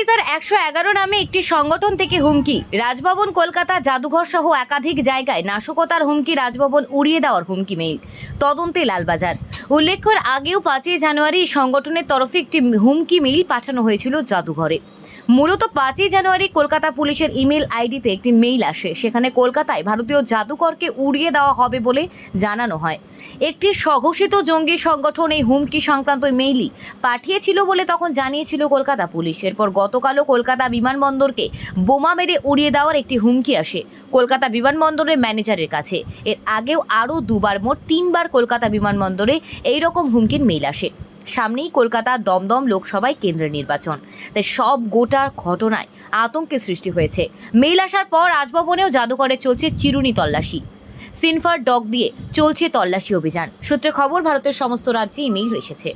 Organiser 111 নামে একটি সংগঠন থেকে হুমকি। রাজভবন, কলকাতা, জাদুঘর সহ একাধিক জায়গায় নাশকতার হুমকি, রাজভবন উড়িয়ে দেওয়ার হুমকি মেইল। তদন্তে লালবাজার। উল্লেখ্য, আগেও 5ই জানুয়ারি সংগঠনের তরফে একটি হুমকি মেইল পাঠানো হয়েছিল জাদুঘরে। মূলত 5ই জানুয়ারি কলকাতা পুলিশের ইমেল আইডিতে একটি মেইল আসে। সেখানে কলকাতায় ভারতীয় জাদুঘরকে উড়িয়ে দেওয়া হবে বলে জানানো হয়। একটি স্বঘোষিত জঙ্গি সংগঠন এই হুমকি সংক্রান্ত মেইলই পাঠিয়েছিল বলে তখন জানিয়েছিল কলকাতা পুলিশ। এরপর গতকালও কলকাতা বিমানবন্দরকে বোমা মেরে উড়িয়ে দেওয়ার একটি হুমকি আসে কলকাতা বিমানবন্দরের ম্যানেজারের কাছে। এর আগেও আরও দুবার, মোট 3বার কলকাতা বিমানবন্দরে এইরকম হুমকির মেইল আসে। সামনেই কলকাতা দমদম লোকসভায় কেন্দ্রের নির্বাচন, তাই সব গোটা ঘটনায় আতঙ্কের সৃষ্টি হয়েছে। মেইল আসার পর রাজভবনেও জাদুঘরে চলছে চিরুনি তল্লাশি। সিনফার ডগ দিয়ে চলছে তল্লাশি অভিযান। সূত্রে খবর, ভারতের সমস্ত রাজ্যে ইমেইল এসেছে।